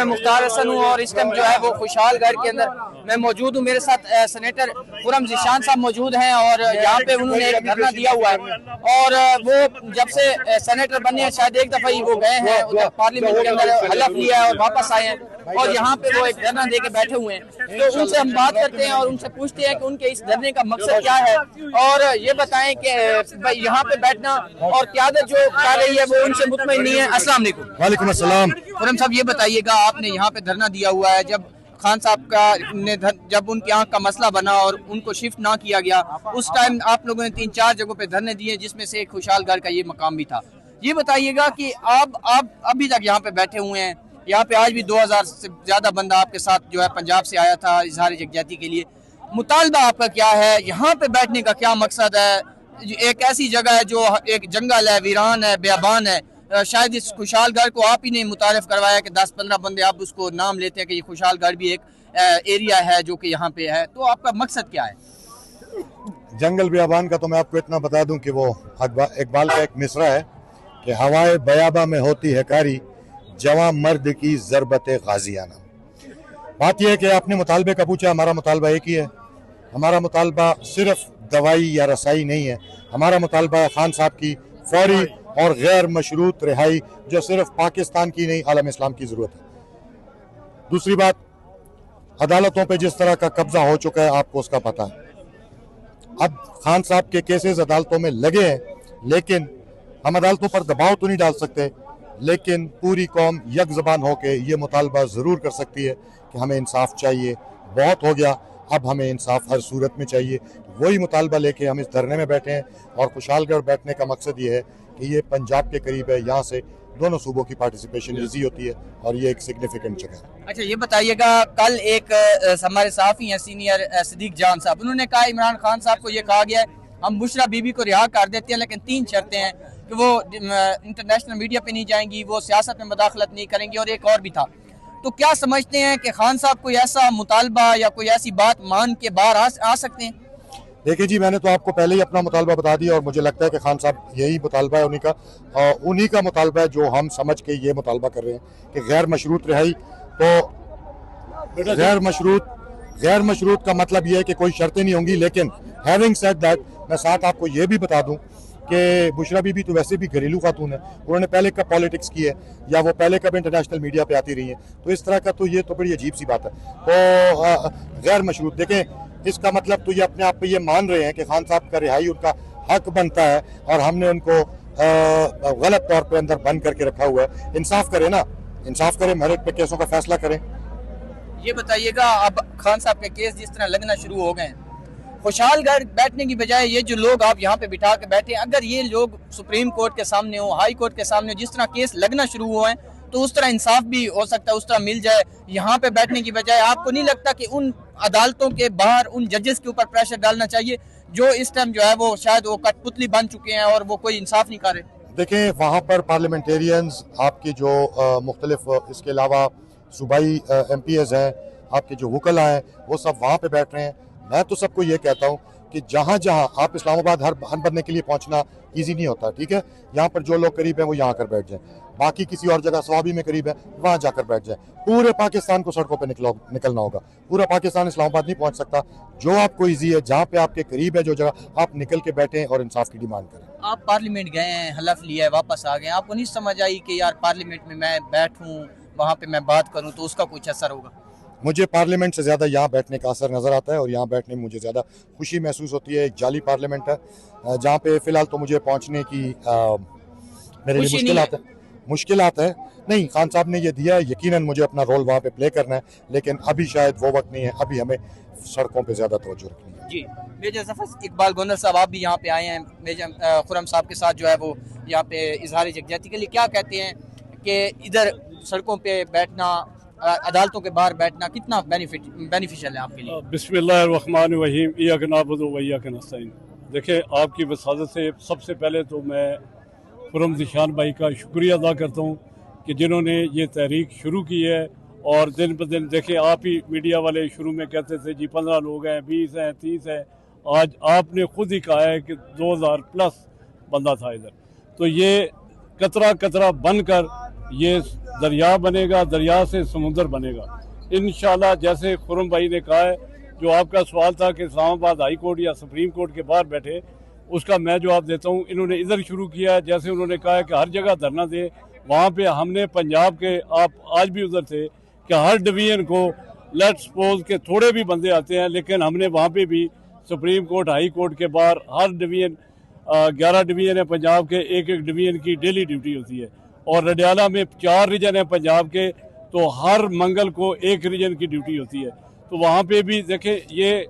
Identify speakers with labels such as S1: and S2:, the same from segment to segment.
S1: मैं मुख्तार हसन हूँ और इस टाइम जो है वो खुशहालगढ़ के अंदर मैं मौजूद हूँ। मेरे साथ सेनेटर खुर्रम ज़ीशान साहब मौजूद हैं और यहाँ पे उन्होंने एक धरना दिया हुआ है और वो जब से सेनेटर बने हैं शायद एक दफा ही वो गए हैं उधर पार्लियामेंट के अंदर, हलफ लिया है और वापस आए हैं और यहाँ पे वो एक धरना दे के बैठे हुए हैं। तो उनसे हम बात करते हैं और उनसे पूछते हैं कि उनके इस धरने का मकसद क्या है और ये बताएं कि यहाँ पे बैठना और क्यादत जो कर रही है वो उनसे मुतमईन नहीं है। अस्सलाम वालेकुम।
S2: वालेकुम अस्सलाम।
S1: खुर्रम साहब ये बताइएगा, आपने यहाँ पे धरना दिया हुआ है, जब खान साहब का जब उनकी आंख का मसला बना और उनको शिफ्ट ना किया गया उस टाइम आप लोगों ने 3-4 जगहों पे धरने दिए जिसमें से एक खुशहालगढ़ का ये मकाम भी था। ये बताइएगा कि आप अभी तक यहाँ पे बैठे हुए हैं, यहाँ पे आज भी 2000 से ज्यादा बंदा आपके साथ जो है पंजाब से आया था इजहार यकजहती के लिए। मुतालबा आपका क्या है, यहाँ पे बैठने का क्या मकसद है? एक ऐसी जगह है जो एक जंगल है, वीरान है, बेअबान है। शायद इस खुशहालगढ़ को आप ही ने मुतारिफ करवाया कि 10-15 बंदे आप उसको नाम लेते हैं कि ये खुशहालगढ़ भी एक एरिया है जो कि यहाँ पे है। तो आपका मकसद क्या है?
S2: जंगल बियाबान का तो मैं आपको इतना बता दूं कि वो इकबाल का एक मिसरा है कि हवाए बयाबा में होती है कारी, जवां मर्द की ज़रबत गाजियाना। बात यह है कि आपने मुतालबे का पूछा, हमारा मुतालबा एक ही है। हमारा मुतालबा सिर्फ दवाई या रसाई नहीं है, हमारा मुतालबा खान साहब की फौरी और गैर मशरूत रिहाई, जो सिर्फ पाकिस्तान की नहीं आलम इस्लाम की ज़रूरत है। दूसरी बात, अदालतों पे जिस तरह का कब्जा हो चुका है आपको उसका पता है। अब खान साहब के केसेस अदालतों में लगे हैं, लेकिन हम अदालतों पर दबाव तो नहीं डाल सकते, लेकिन पूरी कौम यक ज़बान होकर ये मुतालबा ज़रूर कर सकती है कि हमें इंसाफ चाहिए, बहुत हो गया, अब हमें इंसाफ हर सूरत में चाहिए। वही मुतालबा लेके हम इस धरने में बैठे हैं और खुशहालगढ़ बैठने का मकसद ये है कि ये पंजाब के करीब है, यहाँ से दोनों सूबों की पार्टिसिपेशन ईजी होती है और ये एक सिग्निफिकेंट जगह है।
S1: अच्छा ये बताइएगा, कल एक हमारे सहाफ़ी हैं सीनियर सिद्दीक जान साहब, उन्होंने कहा इमरान खान साहब को ये कहा गया है हम बुशरा बीबी को रिहा कर देते हैं, लेकिन 3 शर्तें हैं कि वो इंटरनेशनल मीडिया पे नहीं जाएंगी, वो सियासत में मदाखलत नहीं करेंगी और एक और भी था। तो क्या समझते हैं कि खान साहब कोई ऐसा मुतालबा या कोई ऐसी बात मान के बाहर आ सकते हैं?
S2: देखिए जी, मैंने तो आपको पहले ही अपना मुतालबा बता दिया और मुझे लगता है कि खान साहब यही मुतालबा है उन्हीं का मुतालबा है जो हम समझ के ये मुतालबा कर रहे हैं कि गैर मशरूत रिहाई। तो गैर मशरूत का मतलब ये है कि कोई शर्तें नहीं होंगी, लेकिन हैविंग सेड दैट मैं साथ आपको ये भी बता दूं कि बुशरा बीबी तो वैसे भी घरेलू खातून है, उन्होंने पहले कब पॉलिटिक्स की है या वो पहले कब इंटरनेशनल मीडिया पे आती रही हैं, तो इस तरह का तो ये तो बड़ी अजीब सी बात है। तो गैर मशरूत, देखें इसका मतलब तो ये अपने आप पे ये मान रहे हैं कि खान साहब का रिहाई उनका हक बनता है और हमने उनको गलत तौर पे अंदर बंद करके रखा हुआ है। इंसाफ करें ना, इंसाफ करें, मेरिट पे केसों का फैसला करें।
S1: ये बताइएगा, अब खान साहब के केस जिस तरह लगना शुरू हो गए हैं, खुशहालगढ़ बैठने की बजाय ये जो लोग आप यहाँ पे बिठा के बैठे हैं, अगर ये लोग सुप्रीम कोर्ट के सामने हो, हाई कोर्ट के सामने हो, जिस तरह केस लगना शुरू हुए हैं तो उस तरह इंसाफ भी हो सकता है, उस तरह मिल जाए। यहाँ पे बैठने की बजाय आपको नहीं लगता कि उन अदालतों के बाहर उन जजेस के ऊपर प्रेशर डालना चाहिए जो इस टाइम जो है वो शायद वो कठपुतली बन चुके हैं और वो कोई इंसाफ नहीं कर रहे?
S2: देखें, वहाँ पर पार्लियामेंटेरियंस आपकी जो मुख्तलिफ इसके अलावा सूबाई MPs हैं, आपके जो वकला हैं, वो सब वहाँ पे बैठ रहे हैं। मैं तो सबको ये कहता हूँ कि जहाँ जहाँ आप इस्लामाबाद हर बनने के लिए पहुँचना ईजी नहीं होता, ठीक है, यहाँ पर जो लोग करीब हैं वो यहाँ कर बैठ जाएं, बाकी किसी और जगह स्वाबी में करीब है वहाँ जाकर बैठ जाएं। पूरे पाकिस्तान को सड़कों पे निकलना होगा, पूरा पाकिस्तान इस्लामाबाद नहीं पहुँच सकता। जो आपको ईजी है, जहाँ पे आपके करीब है जो जगह, आप निकल के बैठें और इंसाफ की डिमांड करें।
S1: आप पार्लियामेंट गए हैं, हलफ लिया है, वापस आ गए, आपको नहीं समझ आई कि यार पार्लियामेंट में मैं बैठूँ, वहाँ पे मैं बात करूँ तो उसका कुछ असर होगा?
S2: मुझे पार्लियामेंट से ज़्यादा यहाँ बैठने का असर नज़र आता है और यहाँ बैठने में मुझे ज़्यादा खुशी महसूस होती है। एक जाली पार्लियामेंट है जहाँ पे फ़िलहाल तो मुझे पहुँचने की मेरे लिए मुश्किलात है। नहीं, खान साहब ने ये दिया है, यकीनन मुझे अपना रोल वहाँ पे प्ले करना है, लेकिन अभी शायद वो वक्त नहीं है, अभी हमें सड़कों पे ज़्यादा तवज्जो रखनी है।
S1: जी, मेजर ज़फ़र इकबाल गोंदल साहब, आप भी यहाँ पे आए हैं मेजर खुर्रम साहब के साथ जो है वो यहाँ पे इजहार यकजहती के लिए, क्या कहते हैं कि इधर सड़कों पे बैठना, अदालतों के बाहर बैठना कितना बेनिफिशियल है आपके लिए?
S3: बिस्मिल्लाहिर्रहमानिर्रहीम, इय्याका नअबुदु व इय्याका नस्तईन। देखिए, आपकी वसादत से सबसे पहले तो मैं खुर्रम ज़ीशान भाई का शुक्रिया अदा करता हूँ कि जिन्होंने ये तहरीक शुरू की है और दिन ब दिन देखिए, आप ही मीडिया वाले शुरू में कहते थे जी 15 लोग हैं, 20 हैं, 30 हैं, आज आपने खुद ही कहा है कि 2000 प्लस बंदा था इधर। तो ये कतरा कतरा बनकर ये दरिया बनेगा, दरिया से समुंदर बनेगा इंशाल्लाह। जैसे खुरम भाई ने कहा है, जो आपका सवाल था कि इस्लामाबाद हाई कोर्ट या सुप्रीम कोर्ट के बाहर बैठे, उसका मैं जवाब देता हूँ। इन्होंने इधर शुरू किया है, जैसे उन्होंने कहा है कि हर जगह धरना दे, वहाँ पे हमने पंजाब के, आप आज भी उधर थे, कि हर डिवीजन को लेट्स सपोज के थोड़े भी बंदे आते हैं, लेकिन हमने वहाँ पे भी सुप्रीम कोर्ट हाई कोर्ट के बाहर हर डिवीजन 11 डिवीजन है पंजाब के, एक एक डिवीजन की डेली ड्यूटी होती है। और रडियाला में 4 रीजन है पंजाब के, तो हर मंगल को एक रीजन की ड्यूटी होती है। तो वहाँ पे भी देखें, ये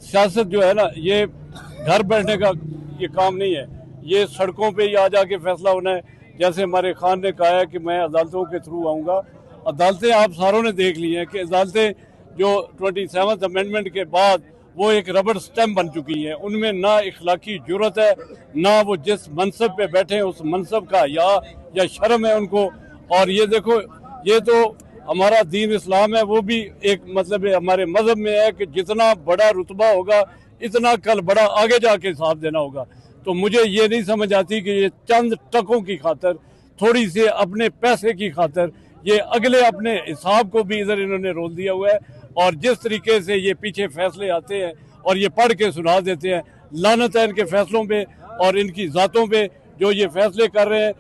S3: सियासत जो है ना, ये घर बैठने का ये काम नहीं है, ये सड़कों पे ही आ जाके फैसला होना है। जैसे हमारे खान ने कहा है कि मैं अदालतों के थ्रू आऊँगा। अदालतें आप सारों ने देख ली हैं कि अदालतें जो 27th अमेंडमेंट के बाद वो एक रबड़ स्टैम्प बन चुकी हैं, उनमें ना इखलाकी जुर्रत है, ना वो जिस मनसब पे बैठे हैं उस मनसब का या शर्म है उनको। और ये देखो, ये तो हमारा दीन इस्लाम है, वो भी एक मतलब हमारे मजहब में है कि जितना बड़ा रुतबा होगा इतना कल बड़ा आगे जाके हिसाब देना होगा। तो मुझे ये नहीं समझ आती कि ये चंद टकों की खातर, थोड़ी सी अपने पैसे की खातर, ये अगले अपने हिसाब को भी इधर इन्होंने रोल दिया हुआ है। और जिस तरीके से ये पीछे फैसले आते हैं और ये पढ़ के सुना देते हैं, लानत है इनके फैसलों पे और इनकी ज़ातों पे जो ये फैसले कर रहे हैं।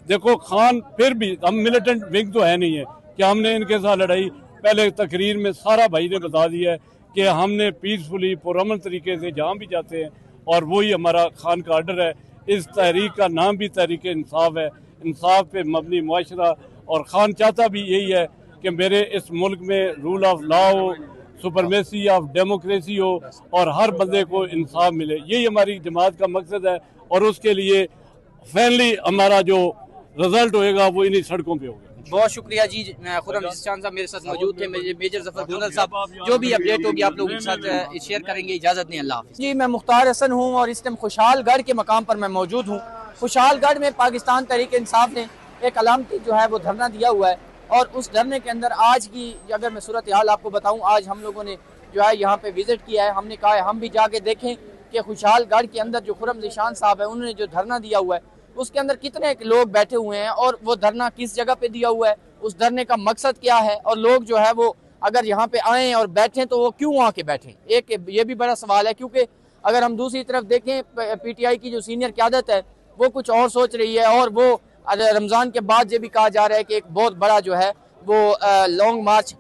S3: देखो खान, फिर भी हम मिलिटेंट विंग तो है नहीं है कि हमने इनके साथ लड़ाई, पहले तकरीर में सारा भाई ने बता दिया है कि हमने पीसफुली पुरअमन तरीके से जहाँ भी जाते हैं, और वही हमारा खान का आर्डर है। इस तहरीक का नाम भी तहरीक इंसाफ है, इंसाफ पे मबनी मुआशरा। और खान चाहता भी यही है कि मेरे इस मुल्क में रूल ऑफ लॉ हो, सुपरमेसी ऑफ डेमोक्रेसी हो और हर बंदे को इंसाफ मिले। यही हमारी जमात का मकसद है और उसके लिए फाइनली हमारा जो रिजल्ट होएगा वो इन्हीं सड़कों पे होगा।
S1: बहुत शुक्रिया जी। खुरम जिशान साहब मेरे साथ मौजूद थे, मेजर जफर गुंदल साहब। जो भी अपडेट होगी आप लोगों के साथ शेयर करेंगे। इजाज़त नहीं, अल्लाह हाफ़िज़ जी। मैं मुख्तार हसन हूँ और इस टाइम खुशहालगढ़ के मकाम पर मैं मौजूद हूँ। खुशहालगढ़ में पाकिस्तान तहरीक इंसाफ ने एक अलामती जो है वो धरना दिया हुआ है, और उस धरने के अंदर आज की अगर मैं सूरत हाल आपको बताऊँ, आज हम लोगों ने जो है यहाँ पे विजिट किया है। हमने कहा है हम भी जाके देखें कि खुशहालगढ़ के अंदर जो खुरम जिशान साहब है उन्होंने जो धरना दिया हुआ है उसके अंदर कितने लोग बैठे हुए हैं और वो धरना किस जगह पे दिया हुआ है, उस धरने का मकसद क्या है, और लोग जो है वो अगर यहाँ पे आए और बैठें तो वो क्यों आके बैठें। एक ये भी बड़ा सवाल है, क्योंकि अगर हम दूसरी तरफ देखें PTI की जो सीनियर क़यादत है वो कुछ और सोच रही है, और वो रमज़ान के बाद ये भी कहा जा रहा है कि एक बहुत बड़ा जो है वो लॉन्ग मार्च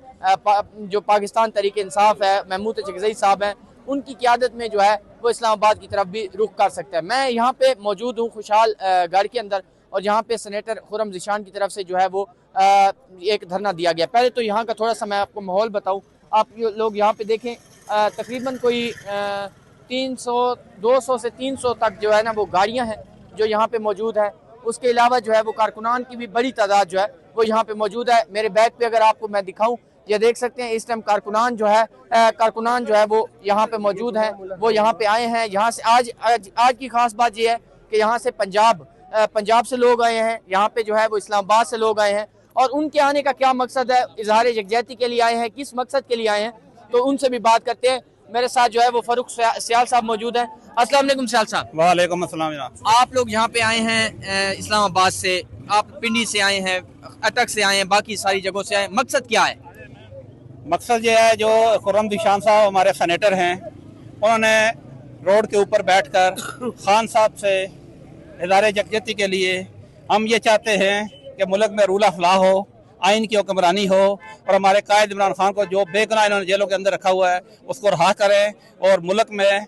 S1: जो पाकिस्तान तहरीक इंसाफ है, महमूद चकज़ई साहब हैं, उनकी क़यादत में जो है वो इस्लामाबाद की तरफ भी रुख कर सकता है। मैं यहाँ पे मौजूद हूँ खुशहालगढ़ के अंदर, और यहाँ पे सेनेटर खुरम जिशान की तरफ से जो है वो एक धरना दिया गया। पहले तो यहाँ का थोड़ा सा मैं आपको माहौल बताऊँ। आप लोग यहाँ पे देखें, तकरीबन कोई 200 से 300 तक जो है ना वो गाड़ियाँ हैं जो यहाँ पे मौजूद है। उसके अलावा जो है वो कारकुनान की भी बड़ी तादाद जो है वो यहाँ पे मौजूद है। मेरे बैग पे अगर आपको मैं दिखाऊं, ये देख सकते हैं इस टाइम कारकुनान जो है वो यहाँ पे मौजूद हैं, वो यहाँ पे आए हैं। यहाँ से आज की खास बात ये है कि यहाँ से पंजाब से लोग आए हैं, यहाँ पे जो है वो इस्लामाबाद से लोग आए हैं, और उनके आने का क्या मकसद है, इजहार यकजहती के लिए आए हैं, किस मकसद के लिए आए हैं, तो उनसे भी बात करते हैं। मेरे साथ जो है वो फारूक सियाल साहब मौजूद हैं। अस्सलाम वालेकुम सियाल साहब।
S4: वालेकुम अस्सलाम।
S1: आप लोग यहाँ पे आए हैं इस्लामाबाद से, आप पिंडी से आए हैं, अटक से आए हैं, बाकी सारी जगहों से आए हैं, मकसद क्या है?
S4: मकसद ये है, जो खुर्रम जिशान साहब हमारे सेनेटर हैं, उन्होंने रोड के ऊपर बैठकर खान साहब से इदारे यकजहती के लिए हम ये चाहते हैं कि मुल्क में रूल ऑफ लॉ हो, आइन की हुक्मरानी हो, और हमारे कायद इमरान खान को जो बेगुनाह इन्होंने जेलों के अंदर रखा हुआ है उसको रहा करें, और मुल्क में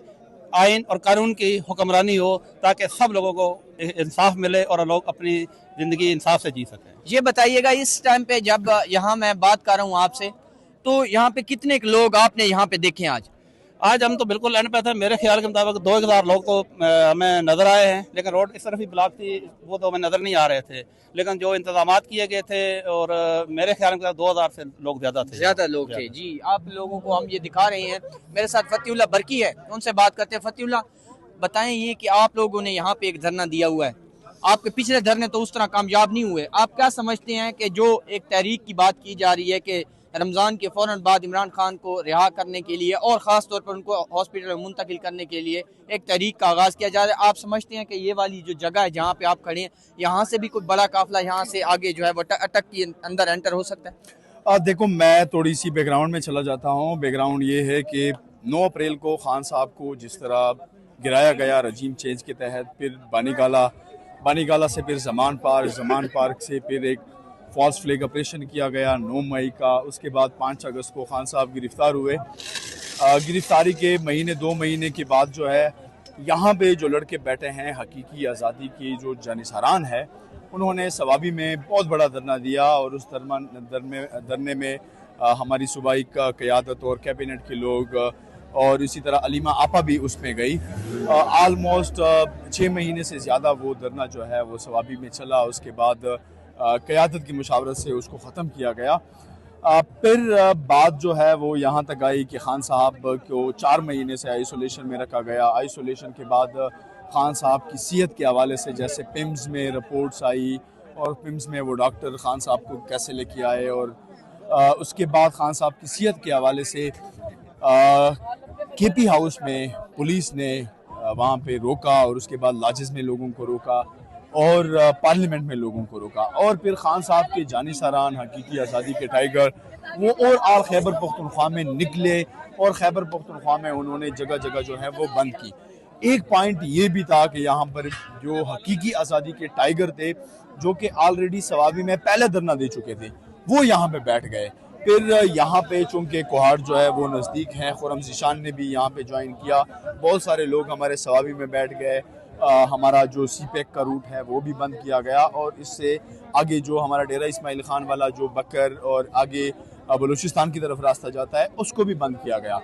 S4: आइन और कानून की हुक्मरानी हो ताकि सब लोगों को इंसाफ मिले और लोग अपनी ज़िंदगी इंसाफ से जी सकें।
S1: ये बताइएगा, इस टाइम पे जब यहाँ मैं बात कर रहा हूँ आपसे, तो यहाँ पे कितने लोग आपने यहाँ पे देखे आज
S4: हम तो बिल्कुल एंड पे थे। मेरे ख्याल के मुताबिक 2000 लोग तो हमें नज़र आए हैं, लेकिन रोड इस तरफ ही ब्लॉक थी, वो तो हमें नज़र नहीं आ रहे थे। लेकिन जो इंतजामात किए गए थे, और मेरे ख्याल में 2000 से लोग ज़्यादा लोग थे जी। आप लोगों को हम ये दिखा रहे हैं, मेरे साथ फतीउल्लाह बरकी है, उनसे बात करते हैं। फतीउल्लाह, बताएं ये कि आप लोगों ने यहाँ पे एक धरना दिया हुआ है, आपके पिछले धरने तो उस तरह कामयाब नहीं हुए, आप क्या समझते हैं कि जो एक तहरीक की बात की जा रही है कि
S1: रमज़ान के फ़ौरन बाद इमरान खान को रिहा करने के लिए और ख़ास तौर पर उनको हॉस्पिटल में मुंतकिल करने के लिए एक तहरीक का आगाज़ किया जा रहा है। आप समझते हैं कि ये वाली जो जगह है जहाँ पे आप खड़े हैं, यहाँ से भी कोई बड़ा काफिला यहाँ से आगे जो है वो अटक के अंदर एंटर हो सकता है?
S5: देखो, मैं थोड़ी सी बैकग्राउंड में चला जाता हूँ। बैकग्राउंड ये है कि 9 अप्रैल को खान साहब को जिस तरह गिराया गया रजीम चेंज के तहत, फिर बानीगाला से फिर जमान पार्क से फिर एक फॉल्स फ्लैग ऑपरेशन किया गया 9 मई का। उसके बाद 5 अगस्त को खान साहब गिरफ्तार हुए। गिरफ्तारी के 2 महीने के बाद जो है यहाँ पे जो लड़के बैठे हैं हकीकी आज़ादी की जो जानिसारान है, उन्होंने सवाबी में बहुत बड़ा धरना दिया और उस धरने में हमारी सूबाई का क़यादत और कैबिनेट के लोग और इसी तरह अलीमा आपा भी उसमें गई। आलमोस्ट 6 महीने से ज़्यादा वो धरना जो है वो सवाबी में चला। उसके बाद क़यादत की मुशावरत से उसको ख़त्म किया गया। फिर बात जो है वो यहाँ तक आई कि खान साहब को 4 महीने से आइसोलेशन में रखा गया। आइसोलेशन के बाद खान साहब की सेहत के हवाले से जैसे पिम्स में रिपोर्ट्स आई और पिम्स में वो डॉक्टर खान साहब को कैसे लेके आए और उसके बाद खान साहब की सेहत के हवाले से केपी हाउस में पुलिस ने वहाँ पे रोका और उसके बाद लाजिज में लोगों को रोका और पार्लियामेंट में लोगों को रोका और फिर खान साहब के जानिसारान हकीकी आज़ादी के टाइगर वो और आल खैबर पख्तूनख्वा में निकले और खैबर पख्तूनख्वा में उन्होंने जगह जगह जो है वो बंद की। एक पॉइंट ये भी था कि यहाँ पर जो हकीकी आज़ादी के टाइगर थे जो कि ऑलरेडी सवाबी में पहले धरना दे चुके थे, वो यहाँ पे बैठ गए। फिर यहाँ पे चूँकि कोहाड़ जो है वो नज़दीक हैं, खुरम ज़ीशान ने भी यहाँ पे ज्वाइन किया, बहुत सारे लोग हमारे सवाबी में बैठ गए। हमारा जो सीपेक का रूट है वो भी बंद किया गया और इससे आगे जो हमारा डेरा इस्माइल खान वाला जो बकर और आगे बलूचिस्तान की तरफ रास्ता जाता है उसको भी बंद किया गया।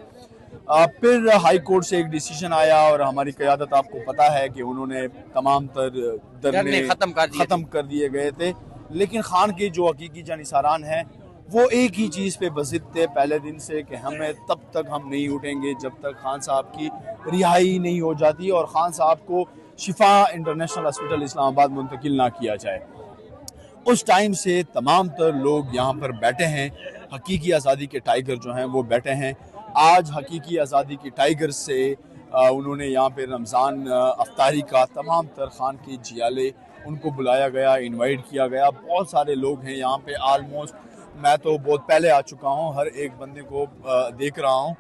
S5: फिर हाई कोर्ट से एक डिसीजन आया और हमारी क़यादत आपको पता है कि उन्होंने तमाम तर धरने ख़त्म कर दिए गए थे। लेकिन खान के जो हकीकी जानिसारान हैं वो एक ही चीज़ पे बज़िद थे पहले दिन से कि हमें तब तक हम नहीं उठेंगे जब तक खान साहब की रिहाई नहीं हो जाती और ख़ान साहब को शिफा इंटरनेशनल हॉस्पिटल इस्लामाबाद मुंतकिल ना किया जाए। उस टाइम से तमाम तर लोग यहाँ पर बैठे हैं, हकीकी आज़ादी के टाइगर जो हैं वो बैठे हैं। आज हकीकी आज़ादी के टाइगर से उन्होंने यहाँ पे रमज़ान अफ्तारी का तमाम तर खान के जियाले उनको बुलाया गया, इनवाइट किया गया। बहुत सारे लोग हैं यहाँ पे, आलमोस्ट मैं तो बहुत पहले आ चुका हूँ, हर एक बंदे को देख रहा हूँ।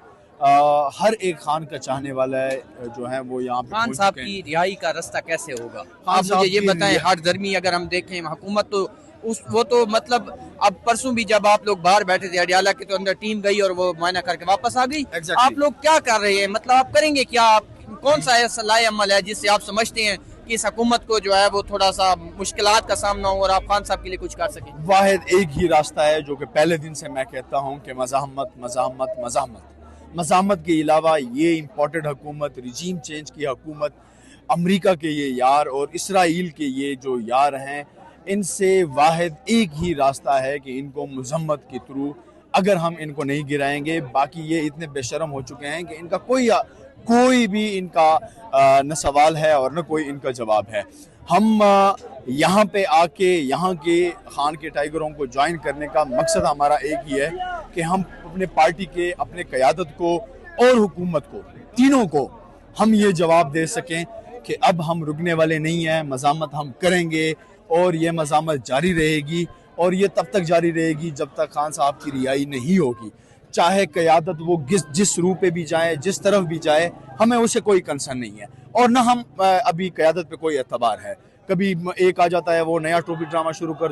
S5: हर एक खान का चाहने वाला है जो है वो यहाँ पे।
S1: खान साहब की रिहाई का रास्ता कैसे होगा, आप मुझे ये बताएं। हर दरमी अगर हम देखें हुकूमत तो वो तो मतलब अब परसों भी जब आप लोग बाहर बैठे थे अडियाला के तो अंदर टीम गई और वो मुआयना करके वापस आ गई। आप लोग क्या कर रहे हैं, मतलब आप करेंगे क्या, आप कौन सा ऐसा लाए अमल है जिससे आप समझते हैं कि इस हुकूमत को जो है वो थोड़ा सा मुश्किलात का सामना हो और आप खान साहब के लिए कुछ कर सकें?
S5: वाहिद एक ही रास्ता है जो कि पहले दिन से मैं कहता हूँ कि मज़ाहमत मज़ाहमत मज़ाहमत। मज़ाहमत के अलावा ये इम्पोर्टेड हुकूमत, रिजीम चेंज की हुकूमत, अमेरिका के ये यार और इसराइल के ये जो यार हैं, इनसे वाहिद एक ही रास्ता है कि इनको मज़म्मत के थ्रू अगर हम इनको नहीं गिराएंगे, बाकी ये इतने बेशरम हो चुके हैं कि इनका कोई भी इनका न सवाल है और न कोई इनका जवाब है। हम यहाँ पे आके यहाँ के खान के टाइगरों को ज्वाइन करने का मकसद हमारा एक ही है कि हम अपने पार्टी के, अपने क़यादत को और हुकूमत को, तीनों को हम ये जवाब दे सकें कि अब हम रुकने वाले नहीं हैं, मज़ामत हम करेंगे और ये मज़ामत जारी रहेगी और ये तब तक जारी रहेगी जब तक खान साहब की रिहाई नहीं होगी। चाहे क़यादत वो जिस रूह पे भी जाए, जिस तरफ भी जाए, हमें उसे कोई कंसर्न नहीं है और ना हम अभी क़यादत पे कोई एतबार है। कभी एक आ जाता है वो नया टोपी ड्रामा शुरू कर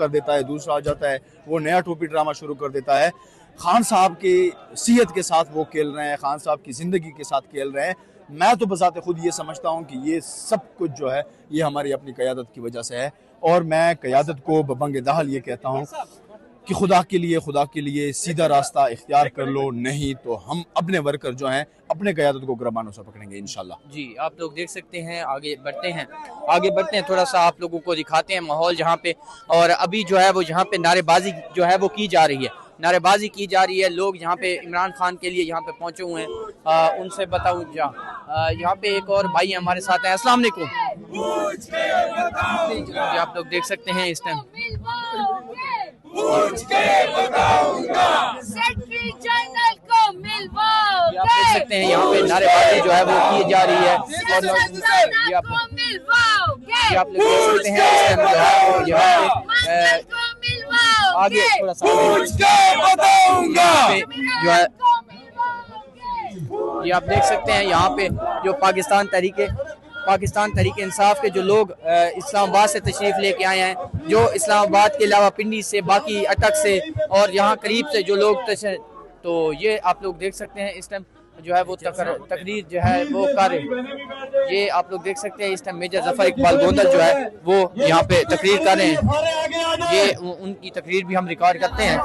S5: देता है, दूसरा आ जाता है वो नया टोपी ड्रामा शुरू कर देता है। खान साहब की सेहत के साथ वो खेल रहे हैं, खान साहब की ज़िंदगी के साथ खेल रहे हैं। मैं तो बज़ाते खुद ये समझता हूँ कि ये सब कुछ जो है ये हमारी अपनी क़यादत की वजह से है और मैं क़यादत को बबंग दाहल ये कहता हूँ कि खुदा के लिए सीधा रास्ता इख्तियार कर लो, नहीं तो हम अपने वर्कर जो हैं अपने क़यादत को गिरबानों से पकड़ेंगे इंशाल्लाह।
S1: जी, आप लोग देख सकते हैं, आगे बढ़ते हैं थोड़ा सा आप लोगों को दिखाते हैं माहौल जहाँ पे, और अभी जो है वो जहाँ पे नारेबाजी जो है वो की जा रही है, नारेबाजी की जा रही है। लोग यहाँ पे इमरान खान के लिए यहाँ पे पहुँचे हुए हैं। उनसे बताऊँ यहाँ पे एक और भाई हमारे साथ हैं। अस्सलाम वालेकुम। आप लोग देख सकते हैं इस टाइम सकते हैं यहाँ पे नारेबाजी जो है वो की जा रही है। और ये आप लोग देख सकते हैं इस टाइम जो है वो यहाँ पे आगे थोड़ा सा जो है ये आप देख सकते हैं यहाँ पे जो पाकिस्तान तहरीक इंसाफ के जो लोग इस्लामाबाद से तशरीफ लेके आए हैं, जो इस्लामाबाद के अलावा पिंडी से, बाकी अटक से और यहाँ करीब से जो लोग तो ये आप लोग देख सकते हैं इस टाइम जो है वो तकरीर जो है वो कर ये आप लोग देख सकते हैं इस टाइम मेजर जफर इकबाल गोंदल जो है वो यहाँ पे तकरीर कर रहे हैं। ये उनकी तकरीर भी हम रिकॉर्ड करते हैं।